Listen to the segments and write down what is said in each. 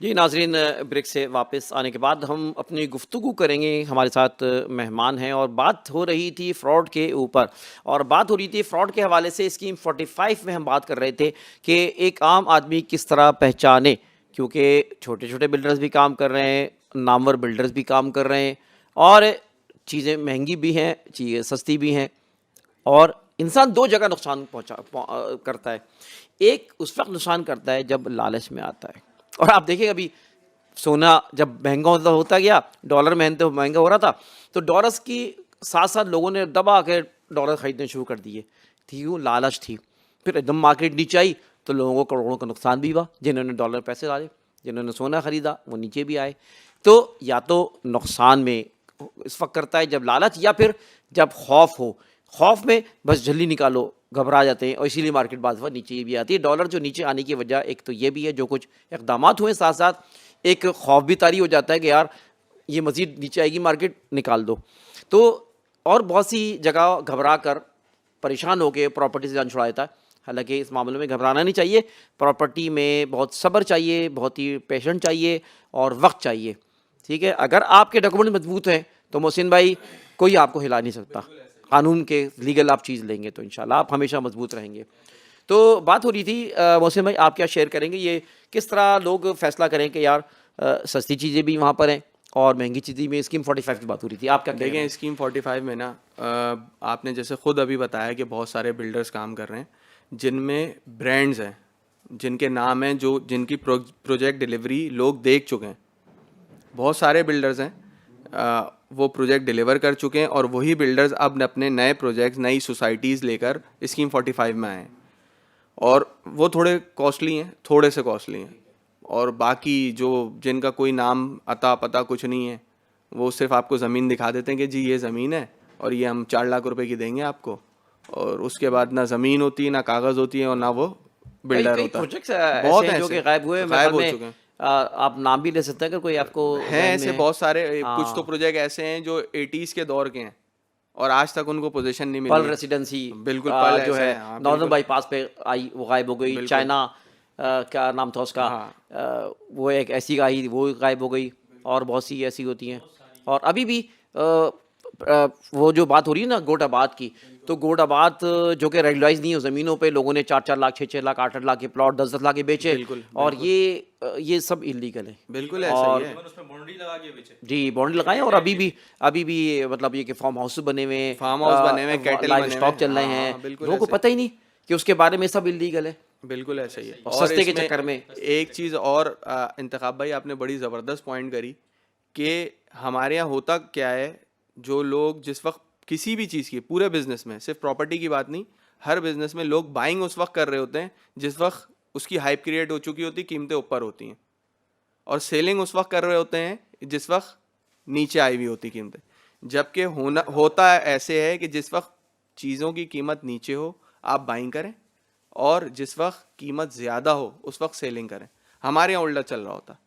जी नाज़रीन, ब्रेक से वापस आने के बाद हम अपनी गुफ्तगू करेंगे। हमारे साथ मेहमान हैं और बात हो रही थी फ्रॉड के ऊपर, और बात हो रही थी फ्रॉड के हवाले से। स्कीम 45 में हम बात कर रहे थे कि एक आम आदमी किस तरह पहचाने, क्योंकि छोटे छोटे बिल्डर्स भी काम कर रहे हैं, नामवर बिल्डर्स भी काम कर रहे हैं, और चीज़ें महंगी भी हैं, चीज़ें सस्ती भी हैं, और इंसान दो जगह नुकसान करता है। एक उस वक्त नुकसान करता है जब लालच में आता है। और आप देखिए, अभी सोना जब महंगा होता गया, डॉलर महंगा हो रहा था, तो डॉलर्स की साथ साथ लोगों ने दबा के डॉलर खरीदने शुरू कर दिए थी, वो लालच थी। फिर एकदम मार्केट नीचे आई तो लोगों को करोड़ों का नुकसान भी हुआ। जिन्होंने डॉलर पैसे डाले, जिन्होंने सोना खरीदा, वो नीचे भी आए। तो या तो नुकसान में इस वक्त करता है जब लालच, या फिर जब खौफ हो। खौफ में बस जल्दी निकालो, घबरा जाते हैं, और इसीलिए मार्केट बाद नीचे भी आती है। डॉलर जो नीचे आने की वजह एक तो ये भी है, जो कुछ इकदाम हुए, साथ साथ एक खौफ भी तारी हो जाता है कि यार ये मज़ीद नीचे आएगी मार्केट, निकाल दो। तो और बहुत सी जगह घबरा कर, परेशान होकर प्रॉपर्टी से जान छुड़ा देता है। हालांकि इस मामले में घबराना नहीं चाहिए। प्रॉपर्टी में बहुत सब्र चाहिए, बहुत ही पेशेंट चाहिए, और वक्त चाहिए। ठीक है, अगर आपके डॉक्यूमेंट मजबूत हैं तो मोहसिन भाई, कोई आपको हिला नहीं सकता। कानून के लीगल आप चीज़ लेंगे तो इंशाल्लाह आप हमेशा मजबूत रहेंगे। तो बात हो रही थी, मोहसिन भाई आप क्या शेयर करेंगे, ये किस तरह लोग फैसला करें कि यार सस्ती चीज़ें भी वहाँ पर हैं और महंगी चीज़ें भी। स्कीम 45 की बात हो रही थी, आप क्या कहेंगे? देखें, स्कीम 45 में ना, आपने जैसे खुद अभी बताया कि बहुत सारे बिल्डर्स काम कर रहे हैं जिनमें ब्रांड्स हैं, जिनके नाम हैं, जो जिनकी प्रोजेक्ट डिलीवरी लोग देख चुके हैं। बहुत सारे बिल्डर्स हैं, वो प्रोजेक्ट डिलीवर कर चुके हैं, और वही बिल्डर्स अब अपने नए प्रोजेक्ट्स, नई सोसाइटीज़ लेकर स्कीम 45 में आए हैं। और वो थोड़े कॉस्टली हैं, थोड़े से कॉस्टली हैं। और बाकी जो जिनका कोई नाम अता पता कुछ नहीं है, वो सिर्फ आपको ज़मीन दिखा देते हैं कि जी ये ज़मीन है और ये हम 4 लाख रुपए की देंगे आपको, और उसके बाद ना ज़मीन होती है, ना कागज़ होती है, और ना वो कई बिल्डर कई होता है। प्रोजेक्ट्स बहुत ऐसे हैं जो ऐसे कि गायब हुए, मेरे गायब ख्याल हो में। चुके हैं। आप नाम भी ले सकते हैं अगर कोई आपको हैं जहन में ऐसे है। बहुत सारे, कुछ तो हाँ, प्रोजेक्ट ऐसे हैं जो 80s के दौर के हैं और आज तक उनको पोजीशन नहीं मिली पर्ल है। रेसिडेंसी बिल्कुल पल जो ऐसा है है, हाँ नॉर्दर्न बिल्कुल। बाईपास पे आई, वो गायब हो गई। बिल्कुल। चाइना क्या नाम था उसका, हाँ। वो एक ऐसी आई, वो गायब हो गई। और बहुत सी ऐसी होती हैं। और अभी भी वो जो बात हो रही है ना गोटाबाद की, तो गोटाबाद जो कि रेगुलाइज नहीं है, ज़मीनों पे लोगों ने 4-4 लाख, 6-6 लाख, 8-8 लाख के प्लॉट 10-10 लाख के बेचे। बिल्कुल। और बिल्कुल। ये सब इलीगल है। बिल्कुल ऐसा ही और है। उसमें बाउंड्री लगा के बेचे। जी, बाउंड्री लगाए, और अभी भी मतलब ये कि फार्म हाउस बने हुए फार्म हाउस बने हुए, हैं, कैटल लाइव बने हुए स्टॉक हैं। चल रहे हाँ हैं। हाँ, बिल्कुल लोगों को ऐसे ही। पता ही नहीं कि उसके बारे में सब इलीगल है, बिल्कुल ऐसा ही है। और और सस्ते के इसमें चक्कर में। एक चीज़ और, इंतखाब भाई आपने बड़ी ज़बरदस्त पॉइंट करी कि हमारे यहाँ होता क्या है, जो लोग जिस वक्त किसी भी चीज़ की, पूरे बिजनेस में, सिर्फ प्रॉपर्टी की बात नहीं, हर बिजनेस में लोग बाइंग उस वक्त कर रहे होते हैं जिस वक्त उसकी हाइप क्रिएट हो चुकी होती, कीमतें ऊपर होती हैं, और सेलिंग उस वक्त कर रहे होते हैं जिस वक्त नीचे आई हुई होती कीमतें। जबकि होता ऐसे है कि जिस वक्त चीज़ों की कीमत नीचे हो आप बाइंग करें, और जिस वक्त कीमत ज़्यादा हो उस वक्त सेलिंग करें। हमारे यहाँ उल्टा चल रहा होता,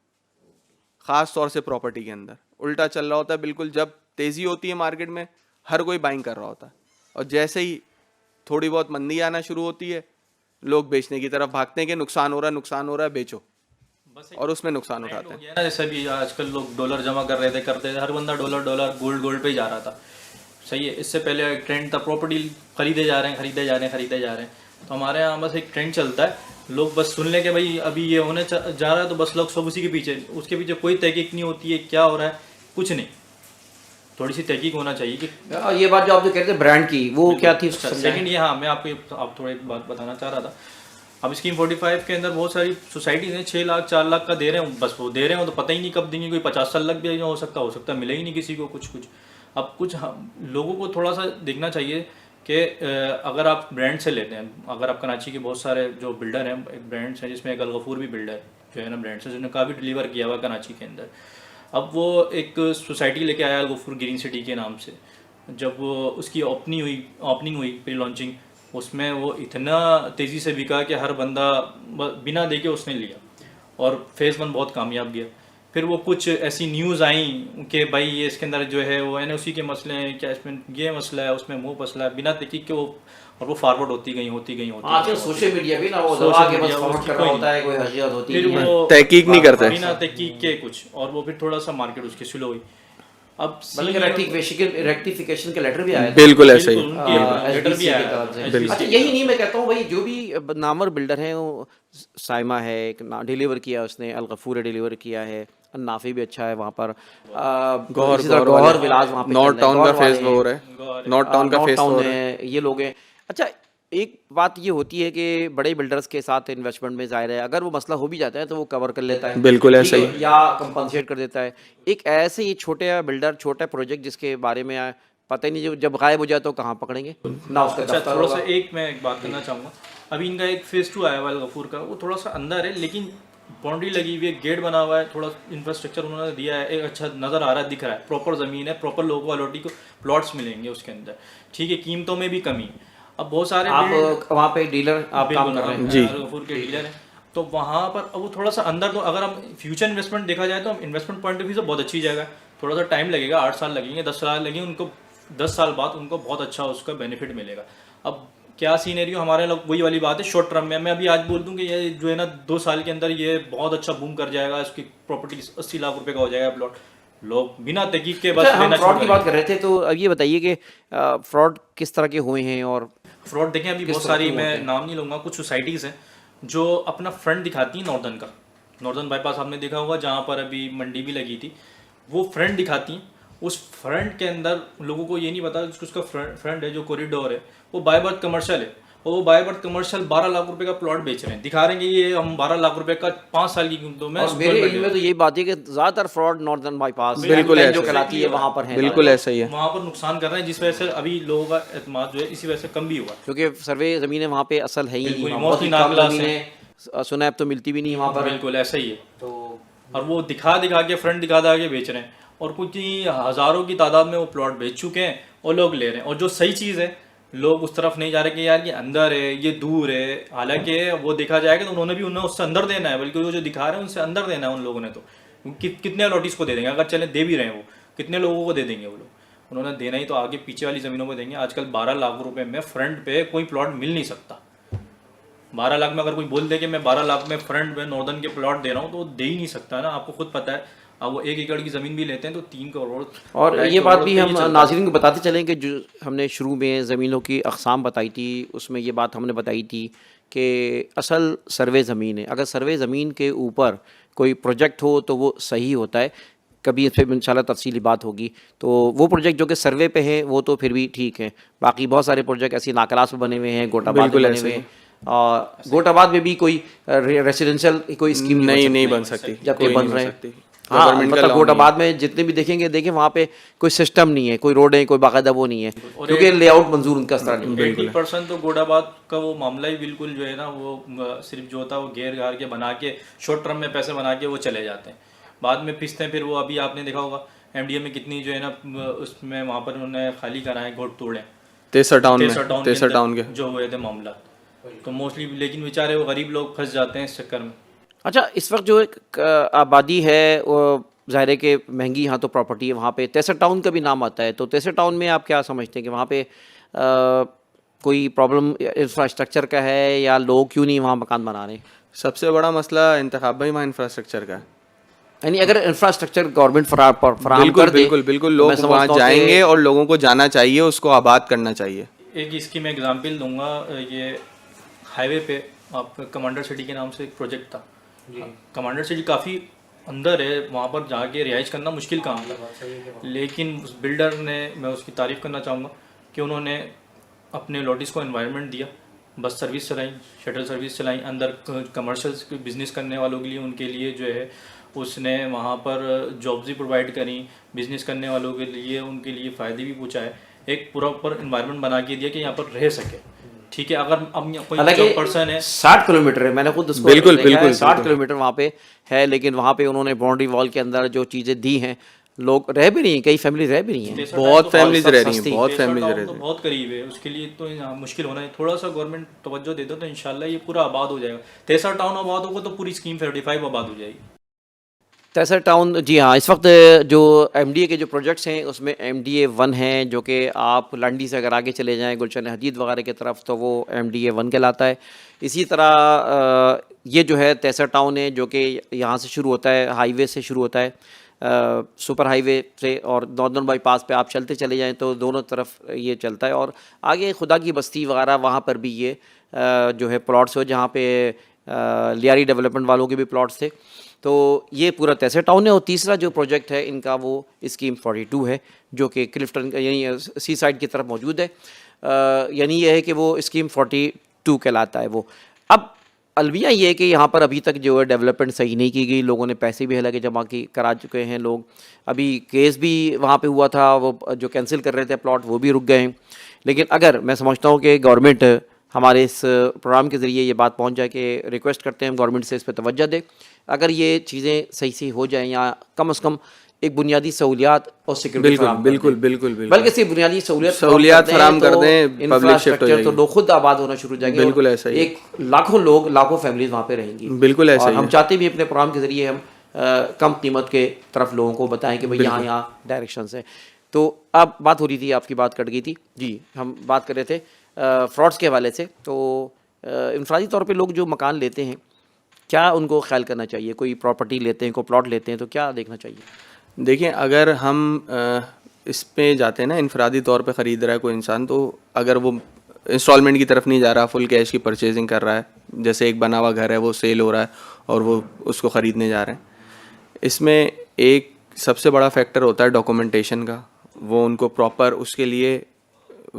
ख़ास तौर से प्रॉपर्टी के अंदर उल्टा चल रहा होता है। बिल्कुल जब तेज़ी होती है मार्केट में, हर कोई बाइंग कर रहा होता है, और जैसे ही थोड़ी बहुत मंदी आना शुरू होती है, लोग बेचने की तरफ भागते हैं कि नुकसान हो रहा है, नुकसान हो रहा है, बेचो, बस एक और उसमें नुकसान ट्रेंड उठाते हो हैं। गया ना, जैसे भी आजकल लोग डॉलर जमा कर रहे थे, करते थे, हर बंदा डॉलर डॉलर गोल्ड गोल्ड पे ही जा रहा था। सही है। इससे पहले एक ट्रेंड था, प्रॉपर्टी खरीदे जा रहे हैं, खरीदे जा रहे हैं, खरीदे जा रहे हैं। तो हमारे यहाँ बस एक ट्रेंड चलता है, लोग बस सुन ले के भाई अभी ये होने जा रहा है, तो बस लोग सब उसी के पीछे, उसके पीछे कोई तहकीक नहीं होती है क्या हो रहा है, कुछ नहीं। थोड़ी सी तहकीक होना चाहिए कि ये बात जो आप जो कह रहे थे ब्रांड की, वो क्या थी, अच्छा, समझाएं। सेकंड ये, हाँ मैं आपको आप थोड़ा एक बात बताना चाह रहा था। अब स्कीम 45 के अंदर बहुत सारी सोसाइटीज़ हैं, 6 लाख 4 लाख का दे रहे हैं, बस वो दे रहे हैं, तो पता ही नहीं कब देंगे। कोई 50 साल लग भी हो सकता है मिले ही नहीं किसी को कुछ कुछ। अब कुछ लोगों को थोड़ा सा देखना चाहिए कि अगर आप ब्रांड से लेते हैं, अगर आप कराची के बहुत सारे जो बिल्डर हैं, एक ब्रांड्स हैं जिसमें एक अल गफूर भी बिल्डर जो है ना, ब्रांड्स है, जिन्होंने काफ़ी डिलीवर किया हुआ कराची के अंदर। अब वो एक सोसाइटी लेके आया अल गफूर ग्रीन सिटी के नाम से। जब वो उसकी ओपनिंग हुई प्री लॉन्चिंग, उसमें वो इतना तेज़ी से बिका कि हर बंदा बिना देखे उसने लिया, और फेज़ 1 बहुत कामयाब गया। फिर वो कुछ ऐसी न्यूज़ आई कि भाई ये इसके अंदर जो है वो एनओसी के मसले हैं, क्या इसमें ये मसला है, उसमें वो मसला है, बिना तहकीक के वो, और वो फॉरवर्ड होती गई आजकल सोशल मीडिया भी ना वो सोशल दबा के बस मीडिया फॉरवर्ड उसकी कर रहा कोई होता है, कोई हकीकत होती फिर नहीं है। वो तहकीक नहीं करते। बिना तहकीक के कुछ, और वो फिर थोड़ा सा मार्केट उसकी स्लो हुई। अब बल्कि रेक्टिफिकेशन के लेटर भी आए थे। बिल्कुल ऐसा ही। लेटर भी SBC की आया तरफ से। SBC अच्छा यही नहीं, मैं कहता हूँ भाई जो भी नामवर बिल्डर हैं, वो साइमा है एक डिलीवर किया उसने, अल गफूर ने डिलीवर किया है, नाफी भी अच्छा है वहाँ पर, गौहर इसी तरह वाले। गौहर विलास वहाँ पे नॉर्थ चल रहे हैं, टाउन का गौहर वाले फेस हो रहा है, नॉर्थ टाउन का नॉर्थ फेस हो टाउन रहा है। है, ये लोग हैं। अच्छा एक बात ये होती है कि बड़े बिल्डर्स के साथ इन्वेस्टमेंट में ज़ाहिर है अगर वो मसला हो भी जाता है तो वो कवर कर लेता है, बिल्कुल ठीक ऐसा है, ही। या कंपनसेट कर देता है। एक ऐसे ही छोटे बिल्डर, छोटा प्रोजेक्ट जिसके बारे में पता ही नहीं, जब गायब हो जाए तो कहाँ पकड़ेंगे ना, उसका अच्छा दफ्तर थोड़ा होगा। सा मैं एक बात करना चाहूँगा। अभी इनका एक फेज़ 2 आया हुआ है गफूर का, वो थोड़ा सा अंदर है, लेकिन बाउंड्री लगी हुई है, गेट बना हुआ है, थोड़ा इंफ्रास्ट्रक्चर उन्होंने दिया है, एक अच्छा नज़र आ रहा है, दिख रहा है, प्रॉपर ज़मीन है, प्रॉपर लोगों को अलॉटी को प्लॉट्स मिलेंगे उसके अंदर, ठीक है, कीमतों में भी कमी है। अब बहुत सारे आप वहाँ पे डीलर आप काम कर रहे हैं जी। गफूर के डीलर हैं, तो वहाँ पर अब वो थोड़ा सा अंदर, तो अगर हम फ्यूचर इन्वेस्टमेंट देखा जाए तो इन्वेस्टमेंट पॉइंट ऑफ व्यू से बहुत अच्छी जगह है। थोड़ा सा टाइम लगेगा, 8 साल लगेंगे, 10 साल लगेंगे उनको, 10 साल बाद उनको बहुत अच्छा उसका बेनिफिट मिलेगा। अब क्या सीनेरियो हमारे लोग, वही वाली बात है, शॉर्ट टर्म में मैं अभी आज बोल दूं कि ये जो है ना 2 साल के अंदर ये बहुत अच्छा बूम कर जाएगा, इसकी प्रॉपर्टी 80 लाख रुपए का हो जाएगा प्लॉट, लोग बिना तहकीक के बस अच्छा, हम लेना फ्रॉड शुरू की बात कर रहे थे, तो अब ये बताइए कि फ्रॉड किस तरह के हुए हैं, और फ्रॉड देखें अभी किस बहुत तरह सारी, के मैं होते हैं? नाम नहीं लूँगा, कुछ सोसाइटीज़ हैं जो अपना फ्रंट दिखाती हैं नॉर्दर्न का, नॉर्दर्न बाईपास आपने देखा होगा जहाँ पर अभी मंडी भी लगी थी, वो फ्रंट दिखाती हैं। उस फ्रंट के अंदर लोगों को ये नहीं पता कि उसका फ्रंट है जो कॉरिडोर है वो बाय बर्थ कमर्शियल है, और वो बाय बर्थ कमर्शियल 12 लाख रुपए का प्लॉट बेच रहे हैं, दिखा रहे हैं कि ये हम 12 लाख रुपए का 5 साल की कीमतों में। और मेरे इल्म में तो यही बात है कि ज्यादातर फ्रॉड नॉर्दर्न बाईपास बिल्कुल जो ऐसे। कहलाती है वहाँ पर है, बिल्कुल ऐसा ही है। वहाँ पर नुकसान कर रहे हैं, जिस वजह से अभी लोगों का एतमाद जो है इसी वजह से कम भी हुआ। क्योंकि सर्वे ज़मीनें वहाँ पे असल है ही नहीं, बिल्कुल, वहाँ बहुत ही mostly कम नागलास ज़मीनें, सुनैब तो मिलती भी नहीं वहाँ पर। बिल्कुल ऐसा ही है, तो और वो दिखा दिखा के फ्रंट दिखा दिखा के बेच रहे हैं, और कुछ ही हज़ारों की तादाद में वो प्लॉट बेच चुके हैं और लोग ले रहे हैं। और जो सही चीज़ है लोग उस तरफ नहीं जा रहे कि यार ये अंदर है, ये दूर है, हालांकि वो देखा जाएगा तो उन्हें उससे अंदर देना है, बल्कि वो जो दिखा रहे हैं उनसे अंदर देना है उन लोगों ने। तो कितने अलॉटीज को दे देंगे, अगर चले दे भी रहे हैं वो कितने लोगों को दे देंगे वो लोग, उन्होंने देना ही तो आगे पीछे वाली ज़मीनों में देंगे। आजकल 12 लाख रुपए में फ्रंट पे कोई प्लॉट मिल नहीं सकता। 12 लाख में अगर कोई बोल दे कि मैं 12 लाख में फ्रंट में नॉर्दर्न के प्लॉट दे रहा हूँ तो वो दे ही नहीं सकता ना, आपको खुद पता है। अब वो 1 एकड़ की ज़मीन भी लेते हैं तो 3 करोड़, और 2.5 ये बात करोड़ भी पे ही हम चलता है। नाज़रीन को बताते चलें कि जो हमने शुरू में ज़मीनों की अक़साम बताई थी, उसमें ये बात हमने बताई थी कि असल सर्वे ज़मीन है। अगर सर्वे ज़मीन के ऊपर कोई प्रोजेक्ट हो तो वो सही होता है, कभी इस पर इंशाल्लाह तफसीली बात होगी। तो वो प्रोजेक्ट जो कि सर्वे पे है वो तो फिर भी ठीक है, बाकी बहुत सारे प्रोजेक्ट ऐसे नाकलास में बने हुए हैं, गोटाबाद में बिल्कुल बने ऐसे हुए ही। हैं, और गोटाबाद में भी कोई रेसिडेंशियल कोई स्कीम नहीं बन सकती, जबकि कोई बन नहीं रहे बन हैं। सकती। हाँ, गवर्नमेंट का मतलब law गोटाबाद में जितने भी देखेंगे, देखें वहाँ पे कोई सिस्टम नहीं है, कोई रोड है, कोई बाकायदा वो नहीं है, क्योंकि लेआउट मंजूर उनका इस तरह नहीं है। 80% तो गोडाबाद का वो मामला ही बिल्कुल जो है ना, वो सिर्फ जो होता है वो घेर घार के बना के शॉर्ट टर्म में पैसे बना के वो चले जाते हैं, बाद में पिसते हैं। फिर वो अभी आपने देखा होगा MDA में कितनी जो है ना उसमें वहाँ पर उन्होंने खाली कराए घोट तोड़े, तेसर टाउन तेसर टाउन के जो हुए थे मामला, तो मोस्टली लेकिन बेचारे वो गरीब लोग फंस जाते हैं इस चक्कर में। अच्छा, इस वक्त जो एक आबादी है वो ज़ाहिर है कि महंगी यहाँ तो प्रॉपर्टी है, वहाँ पे तेसर टाउन का भी नाम आता है, तो तेसर टाउन में आप क्या समझते हैं कि वहाँ पे कोई प्रॉब्लम इंफ्रास्ट्रक्चर का है, या लोग क्यों नहीं वहाँ मकान बना रहे? सबसे बड़ा मसला इंतखाब भाई वहाँ इंफ्रास्ट्रक्चर का है। यानी अगर इंफ्रास्ट्रक्चर गवर्नमेंट फराहम कर दे, बिल्कुल तो लोग मैं समझता वहाँ हूँ कि जाएंगे और लोगों को जाना चाहिए, उसको आबाद करना चाहिए। एक इसकी मैं एग्जांपल दूंगा, ये हाईवे पे आपका कमांडर सिटी के नाम से एक प्रोजेक्ट था। कमांडर सिटी काफ़ी अंदर है, वहाँ पर जाके रिहाइश करना मुश्किल काम था, लेकिन उस बिल्डर ने, मैं उसकी तारीफ़ करना चाहूँगा कि उन्होंने अपने लॉटिस को एनवायरनमेंट दिया, बस सर्विस चलाई, शटल सर्विस चलाई, अंदर कमर्शियल बिज़नेस करने वालों के लिए, उनके लिए जो है उसने वहाँ पर जॉब्स भी प्रोवाइड करी, बिज़नेस करने वालों के लिए उनके लिए फ़ायदे भी पहुँचाए, एक प्रॉपर इन्वायरमेंट बना के दिया कि यहाँ पर रह सके। ठीक है, अगर अब कोई जो पर्सन है 60 किलोमीटर है, मैंने खुद उसको बिल्कुल, देखा है, बिल्कुल, 60 किलोमीटर वहाँ पे है, लेकिन वहाँ पे उन्होंने बाउंड्री वॉल के अंदर जो चीज़ें दी हैं, लोग रह भी नहीं हैं, कई फैमिली रह भी नहीं हैं, बहुत फैमिलीज रह रही हैं, सस्ती। बहुत तेसर फैमिलीज टाउन रह तो रही हैं। बहुत करीब है, उसके लिए तो यहाँ मुश्किल होना है। थोड़ा सा गवर्नमेंट तवज्जो दे दो तो इंशाल्लाह ये पूरा आबाद हो जाएगा। तेसर टाउन आबाद होगा तो पूरी स्कीम 35 आबाद हो जाएगी। तैसर टाउन, जी हाँ, इस वक्त जो एमडीए के जो प्रोजेक्ट्स हैं उसमें एमडीए 1 है, जो कि आप लंडी से अगर आगे चले जाएं गुलशन हदीद वगैरह की तरफ तो वो एमडीए 1 कहलाता है। इसी तरह ये जो है तैसर टाउन है, जो कि यहाँ से शुरू होता है, हाईवे से शुरू होता है, सुपर हाईवे से, और नॉर्दर्न बाईपास पे आप चलते चले जाएं तो दोनों तरफ ये चलता है। और आगे खुदा की बस्ती वगैरह वहाँ पर भी ये जो है प्लॉट्स हो, जहाँ पे लियारी डेवलपमेंट वालों के भी प्लॉट्स थे। तो ये पूरा तैसर टाउन है। और तीसरा जो प्रोजेक्ट है इनका वो स्कीम 42 है, जो कि क्लिफ्टन यानी सी साइड की तरफ मौजूद है। यानी ये है कि वो स्कीम 42 कहलाता है वो। अब अलविया ये है कि यहाँ पर अभी तक जो है डेवलपमेंट सही नहीं की गई, लोगों ने पैसे भी हालांकि जमा की करा चुके हैं लोग। अभी केस भी वहाँ पे हुआ था, वो जो कैंसिल कर रहे थे प्लॉट वो भी रुक गए हैं। लेकिन अगर मैं समझता हूँ कि गवर्नमेंट हमारे इस प्रोग्राम के ज़रिए ये बात पहुँच जाए कि रिक्वेस्ट करते हैं गवर्नमेंट से इस पर तवज्जो दे, अगर ये चीज़ें सही से हो जाएँ या कम से कम एक बुनियादी सहूलियात और सिक्योरिटी फराहम बिल्कुल बिल्कुल बिल्कुल बल्कि सिर्फ बुनियादी सहूलियत फराहम कर दें, पब्लिक शिफ्ट हो इंफ्रास्ट्रक्चर तो जाएगी। लोग खुद आबाद होना शुरू हो जाएंगे। बिल्कुल और ऐसा ही है। एक लाखों लोग, लाखों फैमिलीज वहाँ पे रहेंगी। बिल्कुल ऐसा और ही हम है। चाहते भी अपने प्रोग्राम के जरिए हम कम कीमत के तरफ लोगों को बताएं कि भाई यहाँ यहाँ डायरेक्शन है। तो अब बात हो रही थी, आपकी बात कट गई थी जी, हम बात कर रहे थे फ्रॉड्स के हवाले से। तो इंफरादी तौर पे लोग जो मकान लेते हैं, क्या उनको ख्याल करना चाहिए? कोई प्रॉपर्टी लेते हैं, कोई प्लॉट लेते हैं, तो क्या देखना चाहिए? देखिए, अगर हम इस पे जाते हैं ना, इनफरादी तौर पे ख़रीद रहा है कोई इंसान, तो अगर वो इंस्टॉलमेंट की तरफ नहीं जा रहा, फुल कैश की परचेजिंग कर रहा है, जैसे एक बना हुआ घर है वो सेल हो रहा है और वो उसको ख़रीदने जा रहे हैं, इसमें एक सबसे बड़ा फैक्टर होता है डॉक्यूमेंटेशन का। वो उनको प्रॉपर उसके लिए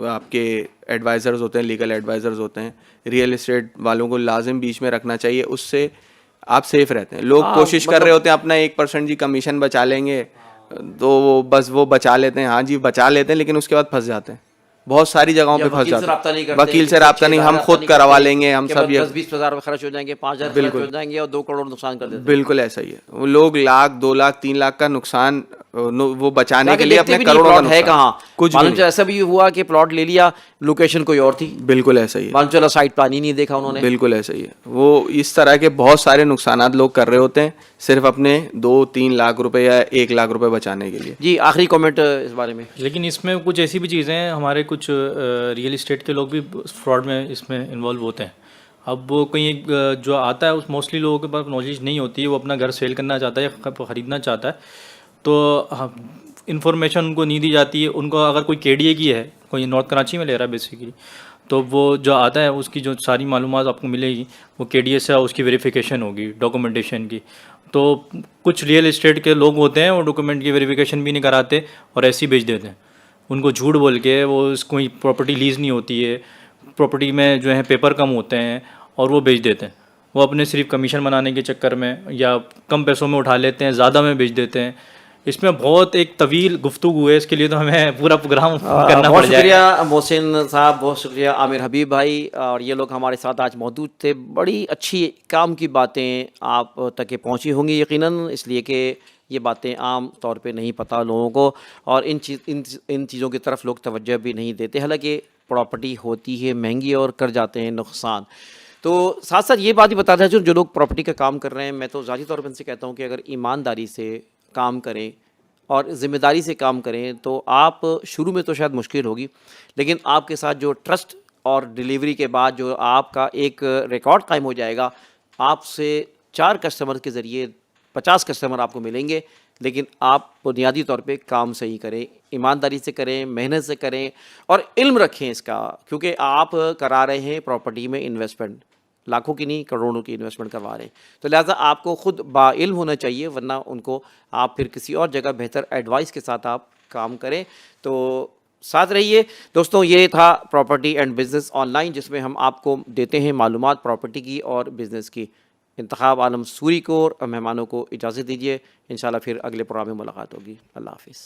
आपके एडवाइज़र्स होते हैं, लीगल एडवाइज़र्स होते हैं, रियल एस्टेट वालों को लाजिम बीच में रखना चाहिए। उससे आप सेफ रहते हैं। लोग कोशिश कर रहे होते हैं अपना 1% जी कमीशन बचा लेंगे, तो वो बस वो बचा लेते हैं, हाँ जी बचा लेते हैं, लेकिन उसके बाद फंस जाते हैं। बहुत सारी जगहों पे फंस जाते हैं। वकील से रब्ता नहीं, हम खुद करवा लेंगे, हम सब, ये 10-20 हज़ार खर्च हो जाएंगे, 5,000 खर्च हो जाएंगे और 2 करोड़ नुकसान कर देते हैं। बिल्कुल ऐसा ही है। वो लोग लाख, 2 लाख, 3 लाख का नुकसान वो बचाने के लिए देखते अपने भी नहीं करोड़ों का प्लॉट है नुकसान। कहाँ, कुछ भी मालूम नहीं। चला ऐसा भी हुआ कि प्लॉट ले लिया, लोकेशन कोई और थी, बिल्कुल ऐसा ही है। मालूम चला साइट प्लान ही नहीं देखा उन्होंने। बिल्कुल ऐसा ही है। वो इस तरह के बहुत सारे नुकसानात लोग कर रहे होते हैं सिर्फ अपने 2-3 लाख रुपए या 1 लाख रुपए बचाने के लिए। जी, आखिरी कमेंट इस बारे में। लेकिन इसमें कुछ ऐसी भी चीज़ें हैं, हमारे कुछ रियल इस्टेट के लोग भी फ्रॉड में इसमें इन्वॉल्व होते हैं। अब वो कहीं जो आता है उस मोस्टली लोगों के पास नॉलेज नहीं होती है, वो अपना घर सेल करना चाहता है या ख़रीदना चाहता है, तो इन्फॉर्मेशन उनको नहीं दी जाती है। उनको अगर कोई केडीए की है, कोई नॉर्थ कराची में ले रहा है बेसिकली, तो वो जो आता है उसकी जो सारी मालूमात आपको मिलेगी वो केडीए से उसकी वेरिफिकेशन होगी डॉक्यूमेंटेशन की। तो कुछ रियल इस्टेट के लोग होते हैं वो डॉक्यूमेंट की वेरिफिकेशन भी नहीं कराते और ऐसे ही बेच देते हैं। उनको झूठ बोल के वो कोई प्रॉपर्टी लीज़ नहीं होती है, प्रॉपर्टी में जो है पेपर कम होते हैं और वो बेच देते हैं। वो अपने सिर्फ कमीशन बनाने के चक्कर में या कम पैसों में उठा लेते हैं, ज़्यादा में बेच देते हैं। इसमें बहुत एक तवील गुफ्तगू है, इसके लिए तो हमें पूरा प्रोग्राम करना बहुत पड़ जाएगा। शुक्रिया मोहसिन साहब, बहुत शुक्रिया आमिर हबीब भाई, और ये लोग हमारे साथ आज मौजूद थे। बड़ी अच्छी काम की बातें आप तक पहुंची होंगी यकीनन, इसलिए कि ये बातें आम तौर पे नहीं पता लोगों को, और इन चीज़ों की तरफ लोग तवज्जो भी नहीं देते। हालांकि प्रॉपर्टी होती है महंगी और कर जाते हैं नुकसान। तो साथ साथ ये बात भी बताता है जो लोग प्रॉपर्टी का काम कर रहे हैं, मैं तो ज़ाती तौर पर इनसे कहता हूँ कि अगर ईमानदारी से काम करें और ज़िम्मेदारी से काम करें तो आप शुरू में तो शायद मुश्किल होगी, लेकिन आपके साथ जो ट्रस्ट और डिलीवरी के बाद जो आपका एक रिकॉर्ड कायम हो जाएगा, आपसे 4 कस्टमर के ज़रिए 50 कस्टमर आपको मिलेंगे। लेकिन आप बुनियादी तौर पे काम सही करें, ईमानदारी से करें, मेहनत से करें और इल्म रखें इसका, क्योंकि आप करा रहे हैं प्रॉपर्टी में इन्वेस्टमेंट, लाखों की नहीं करोड़ों की इन्वेस्टमेंट करवा रहे हैं। तो लिहाजा आपको खुद बाइल्म होना चाहिए, वरना उनको आप फिर किसी और जगह बेहतर एडवाइस के साथ आप काम करें। तो साथ रहिए दोस्तों। ये था प्रॉपर्टी एंड बिज़नेस ऑनलाइन, जिसमें हम आपको देते हैं मालूमात प्रॉपर्टी की और बिज़नेस की। इंतखाब आलम सूरी को और मेहमानों को इजाज़त दीजिए। इंशाल्लाह फिर अगले प्रोग्राम में मुलाकात होगी। अल्लाह हाफ़िज़।